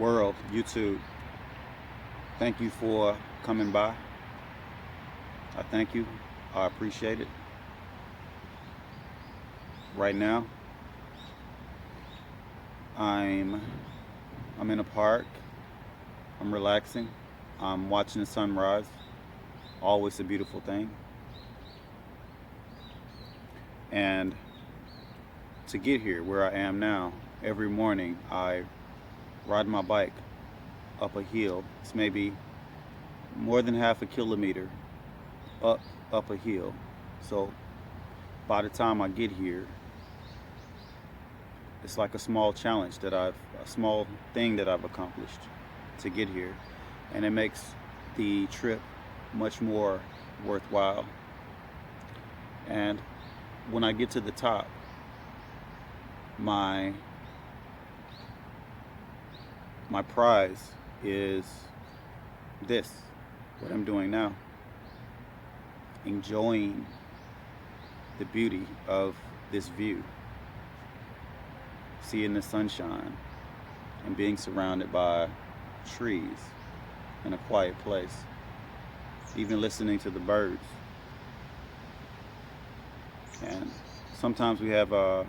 World, YouTube, thank you for coming by. I thank you. I appreciate it. Right now, I'm in a park. I'm relaxing. I'm watching the sunrise. Always a beautiful thing. And to get here where I am now, every morning I ride my bike up a hill. It's maybe more than half a kilometer up a hill. So by the time I get here, it's like a small challenge a small thing that I've accomplished to get here. And it makes the trip much more worthwhile. And when I get to the top, my prize is this, what I'm doing now. Enjoying the beauty of this view. Seeing the sunshine and being surrounded by trees in a quiet place. Even listening to the birds. And sometimes we have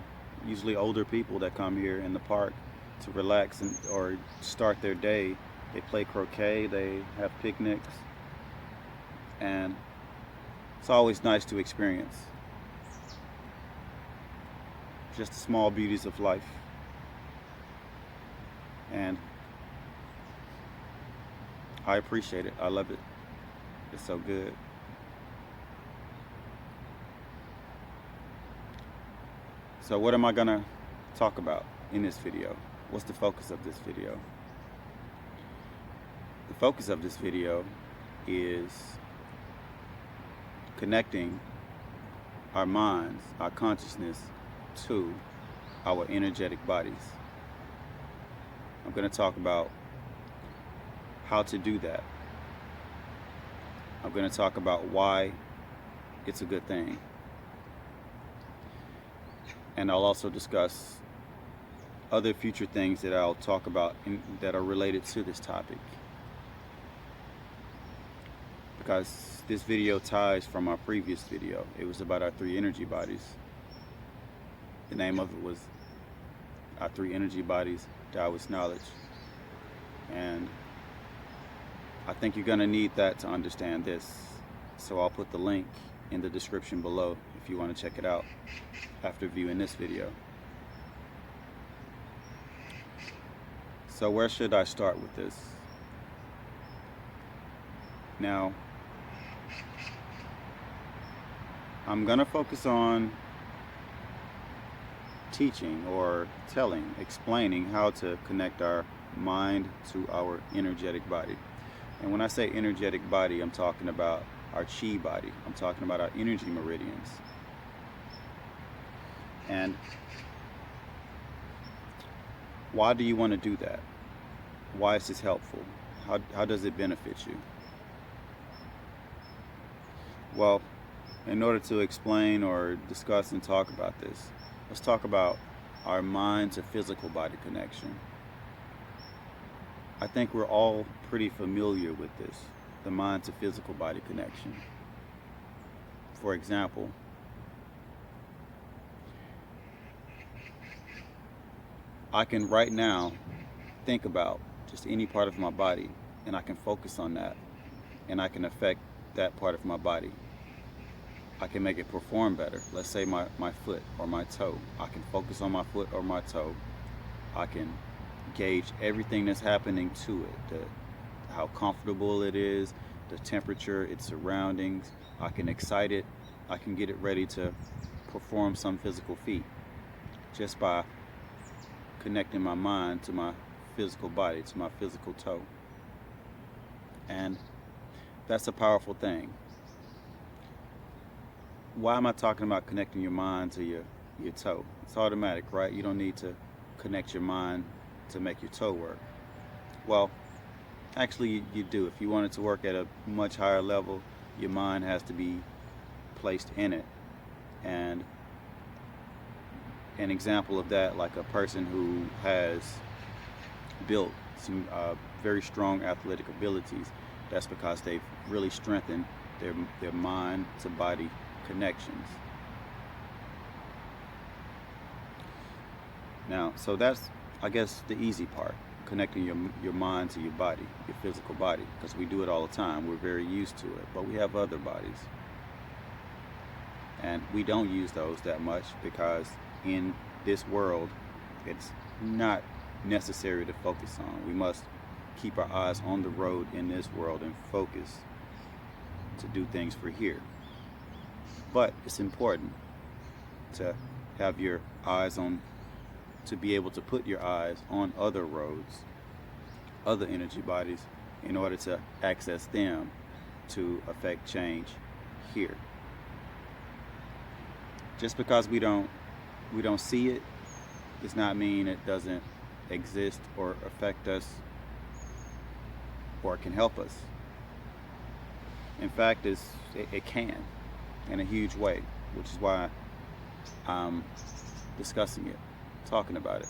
usually older people that come here in the park to relax or start their day. They play croquet, they have picnics, and it's always nice to experience just the small beauties of life. And I appreciate it. I love it. It's so good. So what am I gonna talk about in this video? What's the focus of this video? The focus of this video is connecting our minds, our consciousness to our energetic bodies. I'm going to talk about how to do that. I'm going to talk about why it's a good thing. And I'll also discuss other future things that I'll talk about that are related to this topic. Because this video ties from our previous video. It was about our three energy bodies. The name of it was Our Three Energy Bodies, Taoist Knowledge. And I think you're going to need that to understand this. So I'll put the link in the description below if you want to check it out after viewing this video. So where should I start with this? Now, I'm going to focus on teaching or explaining how to connect our mind to our energetic body. And when I say energetic body, I'm talking about our chi body. I'm talking about our energy meridians. And why do you want to do that? Why is this helpful? How does it benefit you? Well, in order to explain or discuss and talk about this, let's talk about our mind to physical body connection. I think we're all pretty familiar with this, the mind to physical body connection. For example, I can right now think about just any part of my body, and I can focus on that, and I can affect that part of my body. I can make it perform better. Let's say my foot or my toe. I can focus on my foot or my toe. I can gauge everything that's happening to it, how comfortable it is, the temperature, its surroundings. I can excite it. I can get it ready to perform some physical feat just by connecting my mind to my physical body, to my physical toe. And that's a powerful thing. Why am I talking about connecting your mind to your toe? It's automatic, right? You don't need to connect your mind to make your toe work. Well, actually you do. If you want it to work at a much higher level, your mind has to be placed in it. And an example of that, like a person who has built some very strong athletic abilities, that's because they've really strengthened their mind to body connections. Now, so that's, I guess, the easy part, connecting your mind to your body, your physical body, because we do it all the time. We're very used to it, but we have other bodies. And we don't use those that much because in this world, it's not necessary to focus on. We must keep our eyes on the road in this world and focus to do things for here. But it's important to have your eyes on, to be able to put your eyes on other roads, other energy bodies, in order to access them to affect change here. Just because we don't see it does not mean it doesn't exist or affect us or can help us. In fact, it can in a huge way, which is why I'm discussing it, talking about it.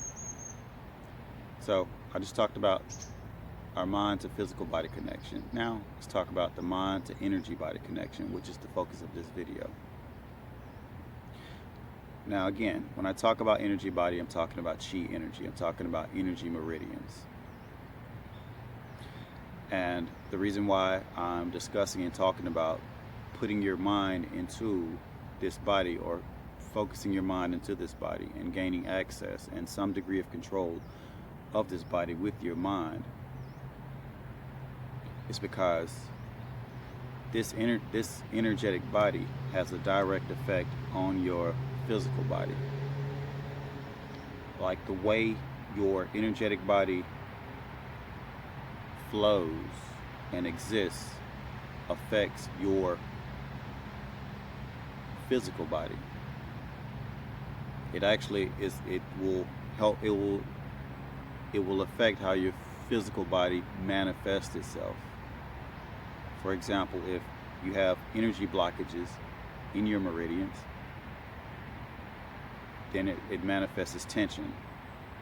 So I just talked about our mind to physical body connection. Now let's talk about the mind to energy body connection, which is the focus of this video. Now again, when I talk about energy body, I'm talking about chi energy. I'm talking about energy meridians. And the reason why I'm discussing and talking about putting your mind into this body, or focusing your mind into this body and gaining access and some degree of control of this body with your mind, is because this energetic body has a direct effect on your physical body. Like the way your energetic body flows and exists affects your physical body. It actually is, it will affect how your physical body manifests itself. For example, if you have energy blockages in your meridians, then it manifests as tension,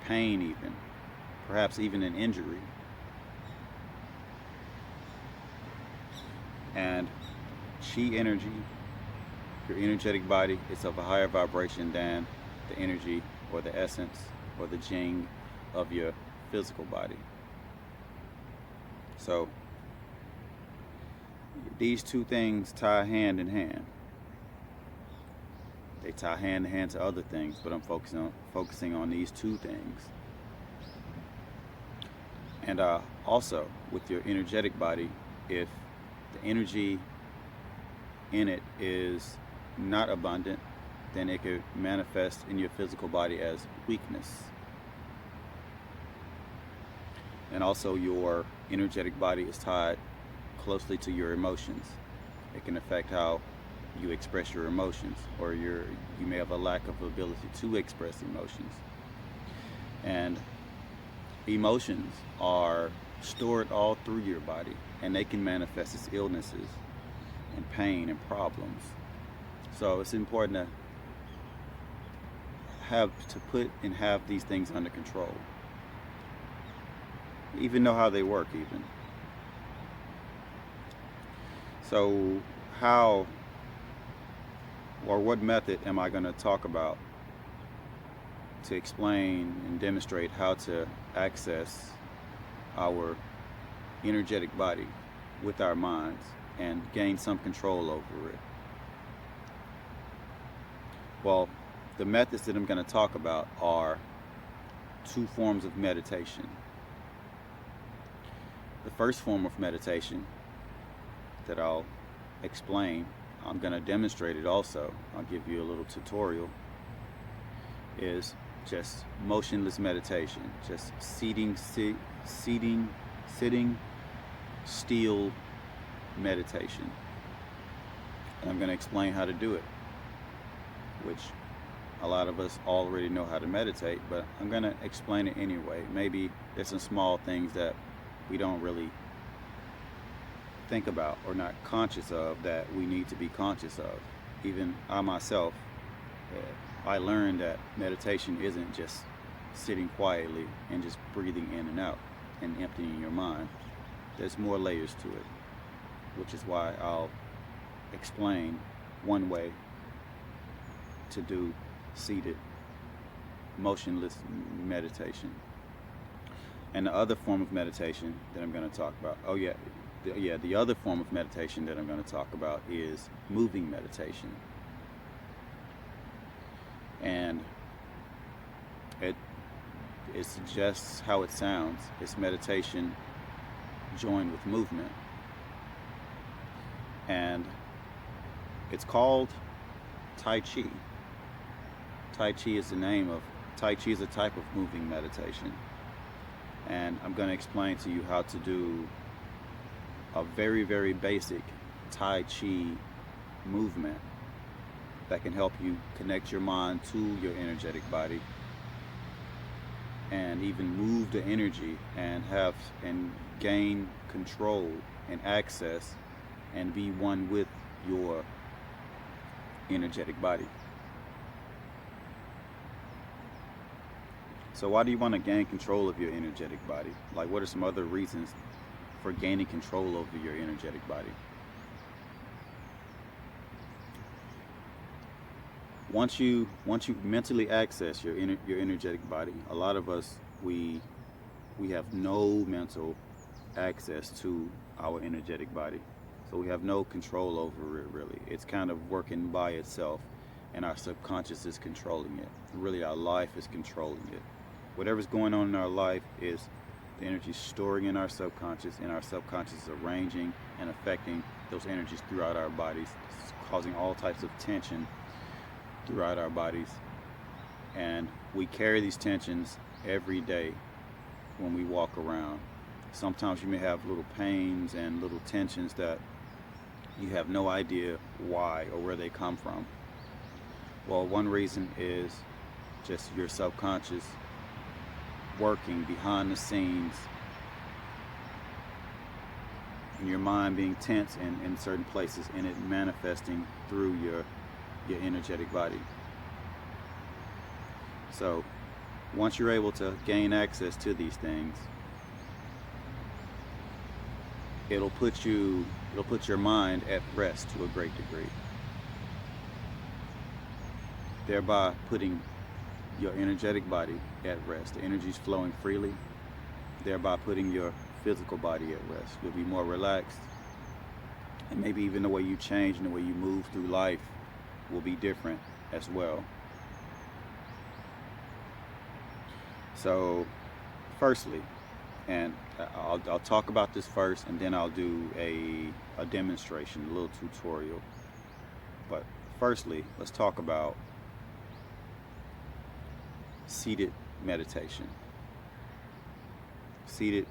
pain even, perhaps even an injury. And chi energy, your energetic body, is of a higher vibration than the energy or the essence or the jing of your physical body. So these two things tie hand in hand. They tie hand in hand to other things, but I'm focusing on these two things. And also with your energetic body, if the energy in it is not abundant, then it could manifest in your physical body as weakness. And also your energetic body is tied closely to your emotions. It can affect how you express your emotions, or you may have a lack of ability to express emotions. And emotions are stored all through your body, and they can manifest as illnesses and pain and problems. So it's important to have these things under control. Even know how they work even. So how or what method am I going to talk about to explain and demonstrate how to access our energetic body with our minds and gain some control over it? Well, the methods that I'm going to talk about are two forms of meditation. The first form of meditation that I'll explain, I'm going to demonstrate it also, I'll give you a little tutorial, is just motionless meditation, just sitting still meditation. And I'm going to explain how to do it, which a lot of us already know how to meditate, but I'm going to explain it anyway. Maybe there's some small things that we don't really think about or not conscious of that we need to be conscious of. Even I myself, I learned that meditation isn't just sitting quietly and just breathing in and out. and emptying your mind. There's more layers to it, which is why I'll explain one way to do seated, motionless meditation. And the other form of meditation that I'm going to talk about, the other form of meditation that I'm going to talk about is moving meditation. And it suggests how it sounds. It's meditation joined with movement. And it's called Tai Chi. Tai Chi is Tai Chi is a type of moving meditation. And I'm going to explain to you how to do a very, very basic Tai Chi movement that can help you connect your mind to your energetic body and even move the energy and gain control and access and be one with your energetic body. So why do you want to gain control of your energetic body? Like, what are some other reasons for gaining control over your energetic body? Once you mentally access your energetic body, a lot of us we have no mental access to our energetic body, so we have no control over it. Really, it's kind of working by itself, and our subconscious is controlling it. Really, our life is controlling it. Whatever's going on in our life is the energy storing in our subconscious, and our subconscious is arranging and affecting those energies throughout our bodies, causing all types of tension throughout our bodies. And we carry these tensions every day when we walk around. Sometimes you may have little pains and little tensions that you have no idea why or where they come from. Well, one reason is just your subconscious working behind the scenes, and your mind being tense in certain places, and it manifesting through your energetic body. So once you're able to gain access to these things, it'll put your mind at rest to a great degree, thereby putting your energetic body at rest. The energy's flowing freely, thereby putting your physical body at rest. You'll be more relaxed, and maybe even the way you change and the way you move through life will be different as well. So firstly, and I'll talk about this first, and then I'll do a demonstration, a little tutorial. But firstly, let's talk about seated meditation. Seated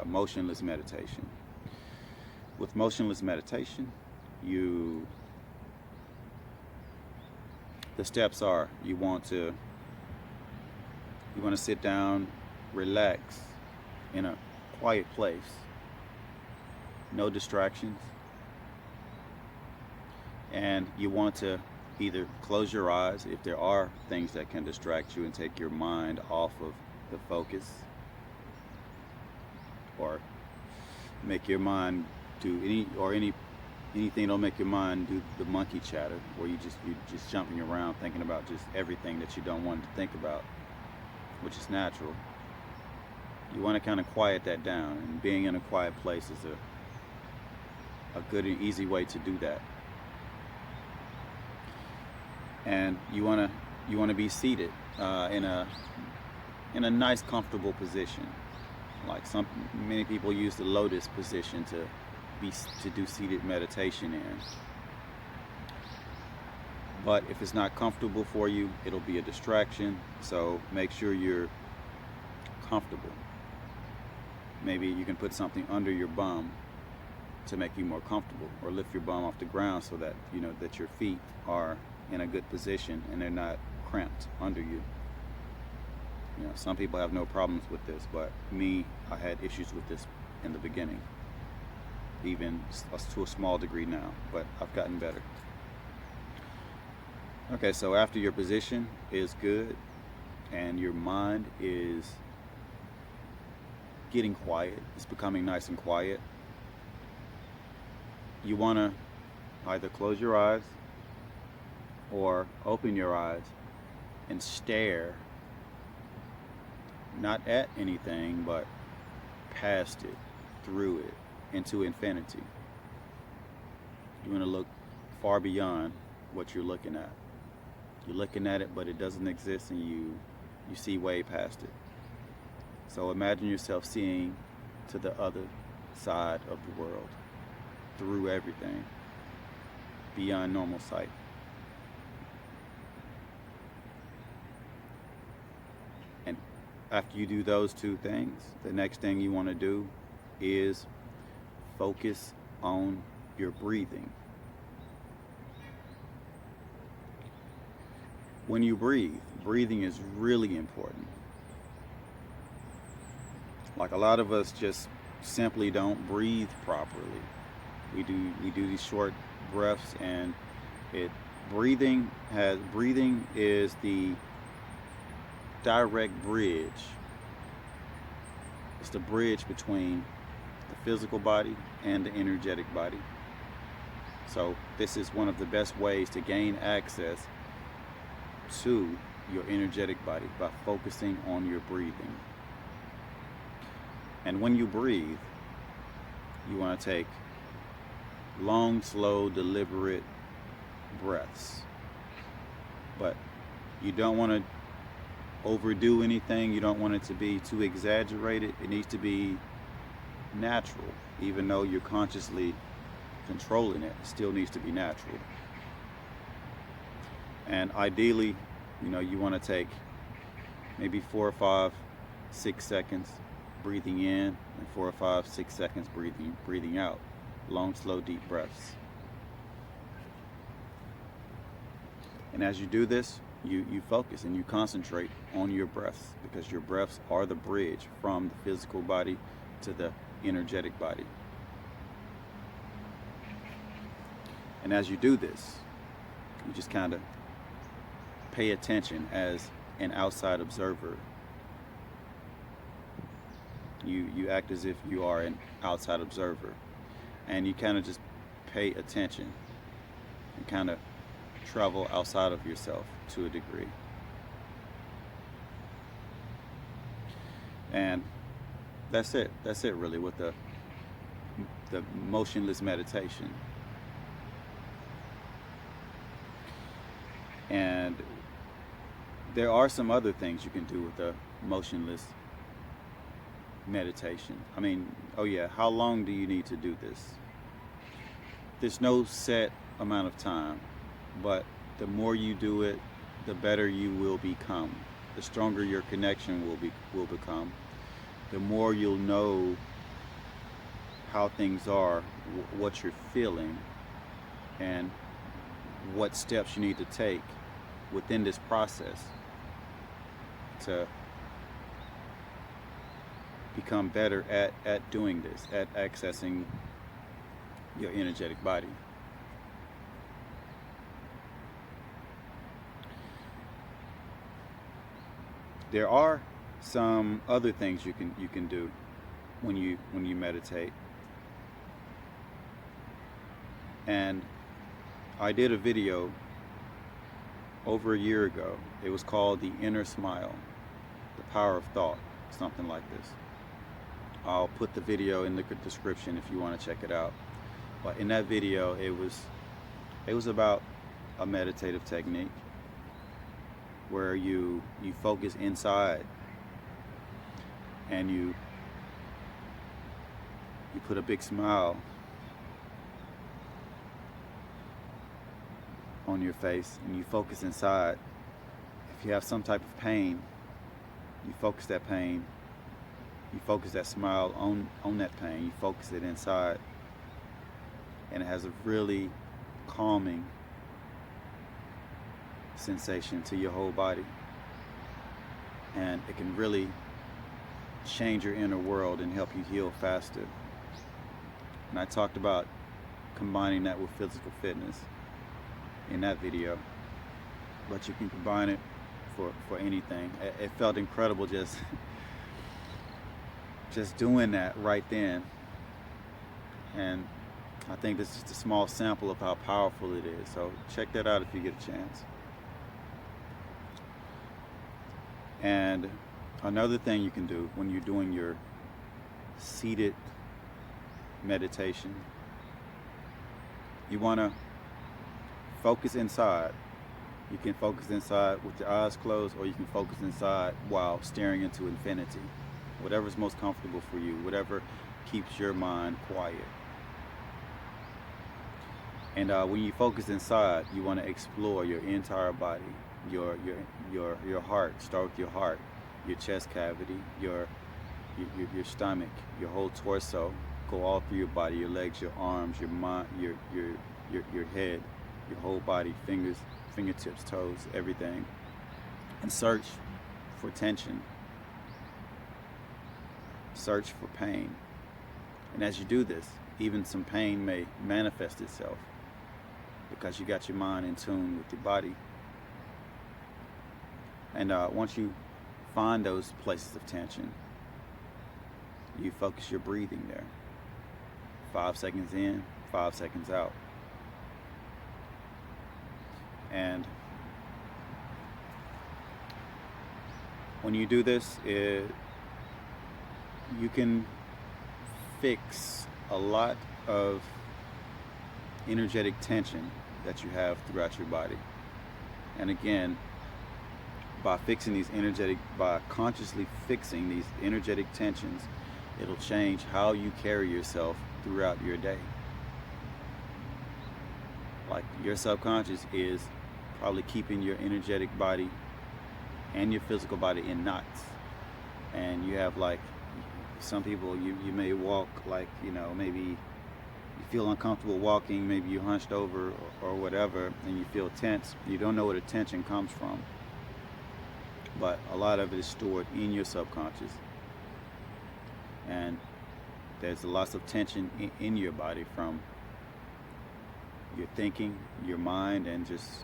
motionless meditation. With motionless meditation, the steps are, you want to sit down, relax in a quiet place, no distractions, and you want to either close your eyes if there are things that can distract you and take your mind off of the focus, or make your mind do anything that'll make your mind do the monkey chatter, where you're just jumping around thinking about just everything that you don't want to think about, which is natural. You want to kind of quiet that down, and being in a quiet place is a good and easy way to do that. And you want to be seated in a nice, comfortable position. Like many people use the lotus position to do seated meditation in. But if it's not comfortable for you, it'll be a distraction. So make sure you're comfortable. Maybe you can put something under your bum to make you more comfortable, or lift your bum off the ground so that that your feet are in a good position and they're not cramped under you. Some people have no problems with this, but me, I had issues with this in the beginning, even to a small degree now, but I've gotten better. Okay, so after your position is good and your mind is getting quiet. It's becoming nice and quiet. You want to either close your eyes or open your eyes and stare, not at anything, but past it, through it, into infinity. You want to look far beyond what you're looking at. You're looking at it, but it doesn't exist, and you see way past it. So imagine yourself seeing to the other side of the world, through everything, beyond normal sight. And after you do those two things, the next thing you want to do is focus on your breathing. When you breathe, breathing is really important. Like, a lot of us just simply don't breathe properly. We do these short breaths, and breathing is the direct bridge. It's the bridge between the physical body and the energetic body. So this is one of the best ways to gain access to your energetic body, by focusing on your breathing. And when you breathe, you want to take long, slow, deliberate breaths. But you don't want to overdo anything. You don't want it to be too exaggerated. It needs to be natural. Even though you're consciously controlling it, it still needs to be natural. And ideally, you want to take maybe 4 or 5, 6 seconds breathing in, and 4 or 5, 6 seconds breathing out. Long, slow, deep breaths. And as you do this, you focus and you concentrate on your breaths, because your breaths are the bridge from the physical body to the energetic body. And as you do this, you just kind of pay attention as an outside observer. You act as if you are an outside observer, and you kind of just pay attention and kind of travel outside of yourself to a degree. And that's it really with the motionless meditation. And there are some other things you can do with the motionless meditation. How long do you need to do this? There's no set amount of time, but the more you do it, the better you will become. The stronger your connection will become. The more you'll know how things are, what you're feeling, and what steps you need to take within this process to become better at doing this, at accessing your energetic body. There are some other things you can do when you meditate. And I did a video over a year ago. It was called The Inner Smile, The Power of Thought, something like this. I'll put the video in the description if you want to check it out. But in that video, it was about a meditative technique where you focus inside, and you put a big smile on your face, and you focus inside. If you have some type of pain, you focus that pain. You focus that smile on that pain. You focus it inside, and it has a really calming sensation to your whole body, and it can really change your inner world and help you heal faster. And I talked about combining that with physical fitness in that video, but you can combine it for anything. It felt incredible just just doing that right then. And I think this is just a small sample of how powerful it is. So check that out if you get a chance. And another thing you can do when you're doing your seated meditation, you want to focus inside. You can focus inside with your eyes closed, or you can focus inside while staring into infinity. Whatever's most comfortable for you, whatever keeps your mind quiet. And when you focus inside, you want to explore your entire body, your heart. Start with your heart, your chest cavity, your stomach, your whole torso. Go all through your body, your legs, your arms, your mind, your head, your whole body, fingers, fingertips, toes, everything. And search for tension. Search for pain. And as you do this, even some pain may manifest itself because you got your mind in tune with your body. And once you find those places of tension, you focus your breathing there. 5 seconds in, 5 seconds out. And when you do this, you can fix a lot of energetic tension that you have throughout your body. And again, by consciously fixing these energetic tensions, it'll change how you carry yourself throughout your day. Like, your subconscious is probably keeping your energetic body and your physical body in knots. And you have, like, some people, you may walk like, maybe you feel uncomfortable walking, maybe you're hunched over or whatever, and you feel tense. You don't know where the tension comes from, but a lot of it is stored in your subconscious. And there's lots of tension in your body from your thinking, your mind, and just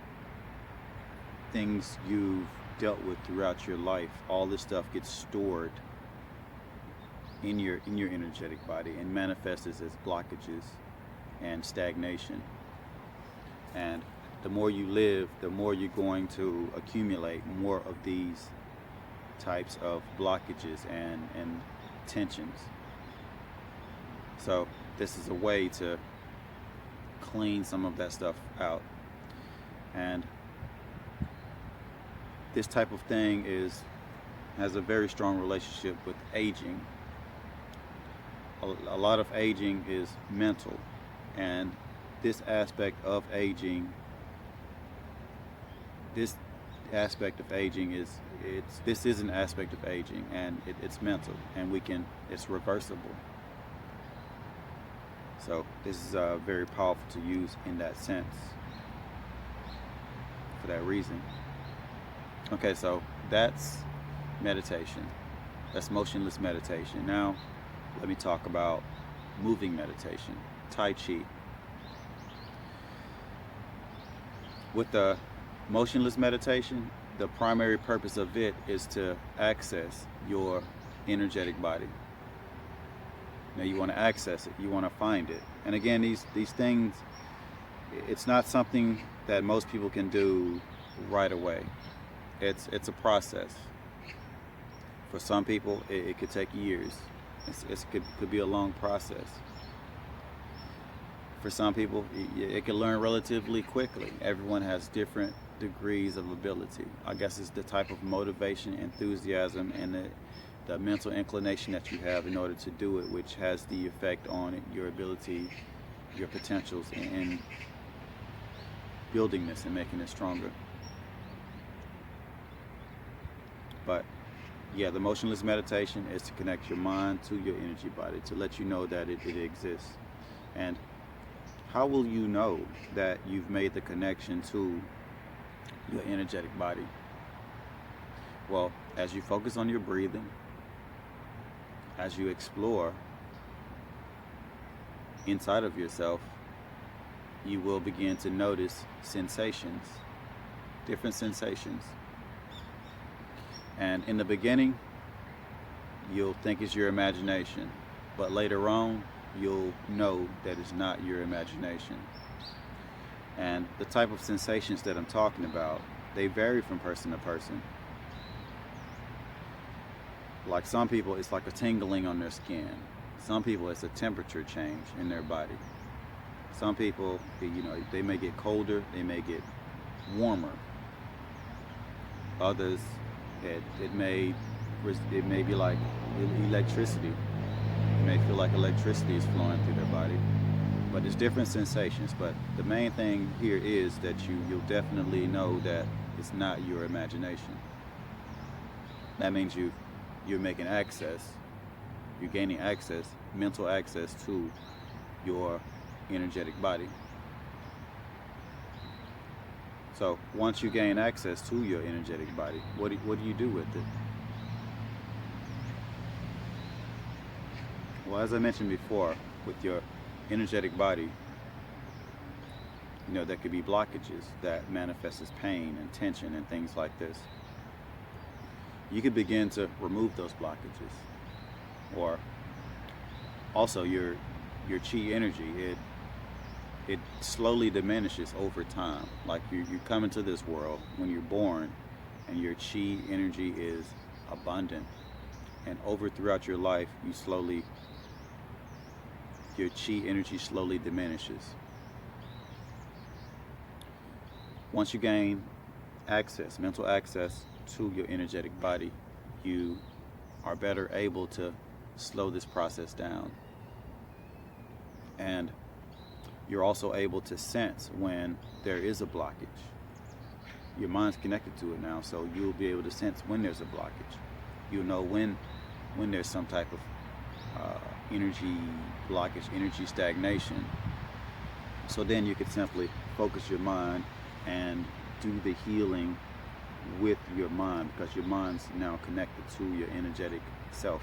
things you've dealt with throughout your life. All this stuff gets stored in your energetic body and manifests as blockages and stagnation. And the more you live, the more you're going to accumulate more of these types of blockages and tensions. So this is a way to clean some of that stuff out. And this type of thing has a very strong relationship with aging. A lot of aging is mental, and this aspect of aging is an aspect of aging, and it's mental, and it's reversible. So this is very powerful to use in that sense, for that reason. Okay, so that's meditation. That's motionless meditation. Now, let me talk about moving meditation, Tai Chi. With the motionless meditation, the primary purpose of it is to access your energetic body. Now, you want to access it, you want to find it. And again, these things, it's not something that most people can do right away. It's a process. For some people, it could take years. It could be a long process. For some people, it can learn relatively quickly. Everyone has different degrees of ability. I guess it's the type of motivation, enthusiasm, and the mental inclination that you have in order to do it, which has the effect on your ability, your potentials in building this and making it stronger. But yeah, the motionless meditation is to connect your mind to your energy body, to let you know that it exists. And how will you know that you've made the connection to your energetic body? Well, as you focus on your breathing, as you explore inside of yourself, you will begin to notice sensations, different sensations. And in the beginning, you'll think it's your imagination, but later on, you'll know that it's not your imagination. And the type of sensations that I'm talking about, they vary from person to person. Like some people, it's like a tingling on their skin. Some people, it's a temperature change in their body. Some people, they may get colder, they may get warmer. Others, it may be like electricity. You may feel like electricity is flowing through their body. But it's different sensations. But the main thing here is that you'll definitely know that it's not your imagination. That means you're making access, you're gaining access, mental access to your energetic body. So once you gain access to your energetic body, what do you do with it? Well, as I mentioned before, with your energetic body, there could be blockages that manifest as pain and tension and things like this. You could begin to remove those blockages. Or also your chi energy, it slowly diminishes over time. Like you come into this world when you're born, and your chi energy is abundant, and throughout your life, your chi energy slowly diminishes. Once you gain access, mental access to your energetic body, you are better able to slow this process down. And you're also able to sense when there is a blockage. Your mind's connected to it now, so you'll be able to sense when there's a blockage. You'll know when there's some type of energy blockage, energy stagnation. So then you can simply focus your mind and do the healing with your mind, because your mind's now connected to your energetic self.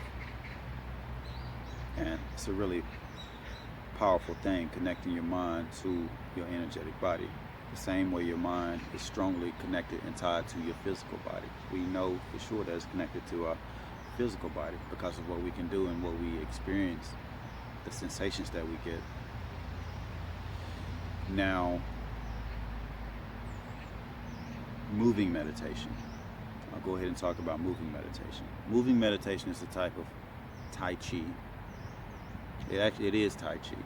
And it's a really powerful thing, connecting your mind to your energetic body. The same way your mind is strongly connected and tied to your physical body. We know for sure that it's connected to our physical body because of what we can do and what we experience, the sensations that we get. Now, moving meditation. I'll go ahead and talk about moving meditation. Moving meditation is a type of Tai Chi. It is Tai Chi.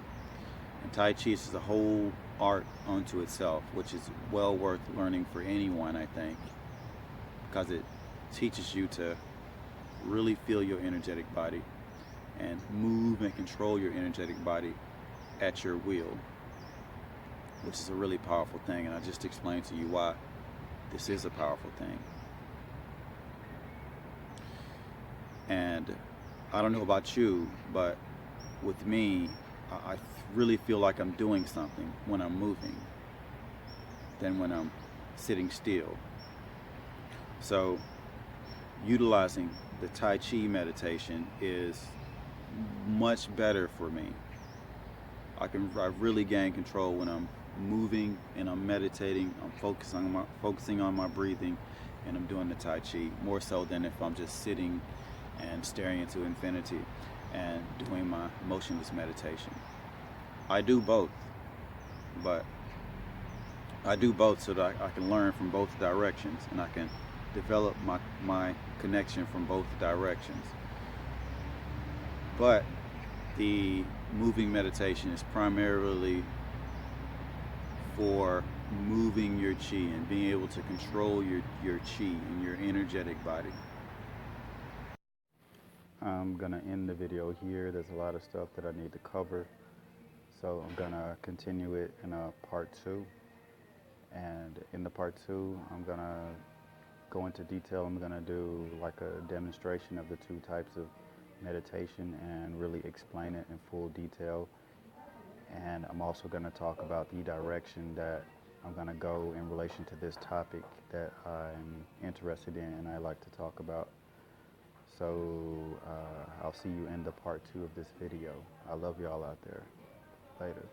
And Tai Chi is a whole art unto itself, which is well worth learning for anyone, I think, because it teaches you to really feel your energetic body and move and control your energetic body at your will, which is a really powerful thing. And I just explained to you why this is a powerful thing. And I don't know about you, but with me, I really feel like I'm doing something when I'm moving than when I'm sitting still. So utilizing the Tai Chi meditation is much better for me. I really gain control when I'm moving and I'm meditating. I'm focusing on my breathing, and I'm doing the Tai Chi more so than if I'm just sitting and staring into infinity and doing my motionless meditation. I do both, but I do both so that I can learn from both directions, and I can develop my connection from both directions. But the moving meditation is primarily for moving your chi and being able to control your chi and your energetic body. I'm gonna end the video here. There's a lot of stuff that I need to cover, so I'm gonna continue it in a part 2. And in the part 2, I'm gonna go into detail. I'm gonna do like a demonstration of the 2 types of meditation and really explain it in full detail. And I'm also going to talk about the direction that I'm going to go in relation to this topic that I'm interested in and I like to talk about. So I'll see you in the part 2 of this video. I love y'all out there. Later.